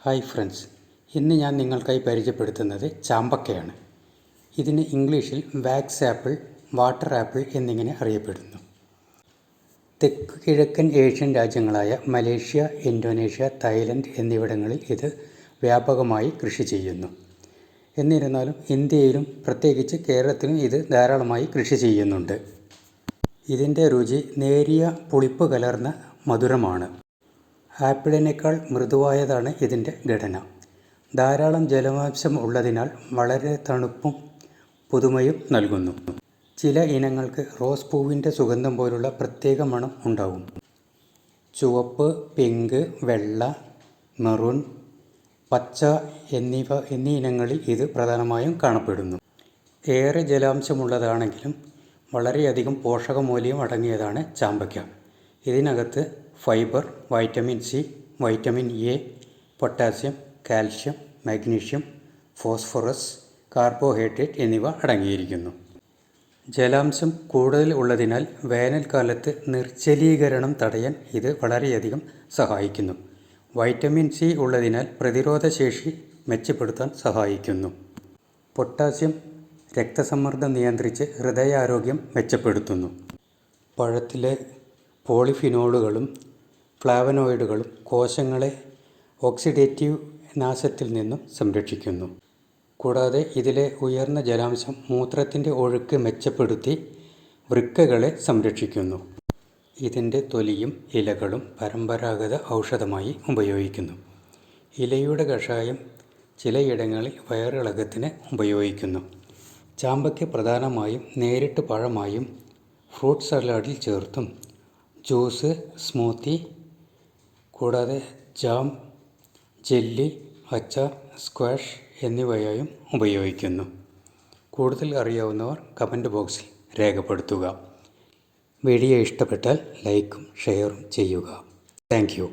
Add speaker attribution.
Speaker 1: Hi friends, ഇന്ന് ഞാൻ നിങ്ങൾക്കായി പരിചയപ്പെടുത്തുന്നത് ചാമ്പക്കയാണ്. ഇതിന് ഇംഗ്ലീഷിൽ വാക്സ് ആപ്പിൾ, വാട്ടർ ആപ്പിൾ എന്നിങ്ങനെ അറിയപ്പെടുന്നു. തെക്ക് കിഴക്കൻ ഏഷ്യൻ രാജ്യങ്ങളായ മലേഷ്യ, ഇന്തോനേഷ്യ, തായ്ലൻഡ് എന്നിവിടങ്ങളിൽ ഇത് വ്യാപകമായി കൃഷി ചെയ്യുന്നു. എന്നിരുന്നാലും ഇന്ത്യയിലും പ്രത്യേകിച്ച് കേരളത്തിലും ഇത് ധാരാളമായി കൃഷി ചെയ്യുന്നുണ്ട്. ഇതിൻ്റെ രുചി നേരിയ പുളിപ്പ് കലർന്ന മധുരമാണ്. ആപ്പിളിനേക്കാൾ മൃദുവായതാണ് ഇതിൻ്റെ ഘടന. ധാരാളം ജലാംശം ഉള്ളതിനാൽ വളരെ തണുപ്പും പുതുമയും നൽകുന്നു. ചില ഇനങ്ങൾക്ക് റോസ് പൂവിൻ്റെ സുഗന്ധം പോലുള്ള പ്രത്യേക മണം ഉണ്ടാകും. ചുവപ്പ്, പിങ്ക്, വെള്ള, മെറൂൺ, പച്ച എന്നീ ഇനങ്ങളിൽ ഇത് പ്രധാനമായും കാണപ്പെടുന്നു. ഏറെ ജലാംശമുള്ളതാണെങ്കിലും വളരെയധികം പോഷകമൂല്യം അടങ്ങിയതാണ് ചാമ്പയ്ക്ക. ഇതിനകത്ത് fibre, vitamin C, vitamin A, potassium, calcium, magnesium, phosphorus, carbohydrate എന്നിവ അടങ്ങിയിരിക്കുന്നു. ജലാംശം കൂടുതൽ ഉള്ളതിനാൽ വേനൽക്കാലത്ത് നിർജ്ജലീകരണം തടയാൻ ഇത് വളരെയധികം സഹായിക്കുന്നു. വൈറ്റമിൻ സി ഉള്ളതിനാൽ പ്രതിരോധശേഷി മെച്ചപ്പെടുത്താൻ സഹായിക്കുന്നു. പൊട്ടാസ്യം രക്തസമ്മർദ്ദം നിയന്ത്രിച്ച് ഹൃദയാരോഗ്യം മെച്ചപ്പെടുത്തുന്നു. പഴത്തിലെ പോളിഫിനോളുകളും ഫ്ലാവനോയിഡുകളും കോശങ്ങളെ ഓക്സിഡേറ്റീവ് നാശത്തിൽ നിന്നും സംരക്ഷിക്കുന്നു. കൂടാതെ ഇതിലെ ഉയർന്ന ജലാംശം മൂത്രത്തിൻ്റെ ഒഴുക്ക് മെച്ചപ്പെടുത്തി വൃക്കകളെ സംരക്ഷിക്കുന്നു. ഇതിൻ്റെ തൊലിയും ഇലകളും പരമ്പരാഗത ഔഷധമായി ഉപയോഗിക്കുന്നു. ഇലയുടെ കഷായം ചിലയിടങ്ങളിൽ വയറിളക്കത്തിന് ഉപയോഗിക്കുന്നു. ചാമ്പയ്ക്ക പ്രധാനമായും നേരിട്ട് പഴമായും ഫ്രൂട്ട് സലാഡിൽ ചേർത്തും ജ്യൂസ്, സ്മൂത്തി, കൂടാതെ ജാം, ജെല്ലി, അച്ചാർ, സ്ക്വാഷ് എന്നിവയായും ഉപയോഗിക്കുന്നു. കൂടുതൽ അറിയാവുന്നവർ കമൻറ്റ് ബോക്സിൽ രേഖപ്പെടുത്തുക. വീഡിയോ ഇഷ്ടപ്പെട്ടാൽ ലൈക്കും ഷെയറും ചെയ്യുക. Thank you.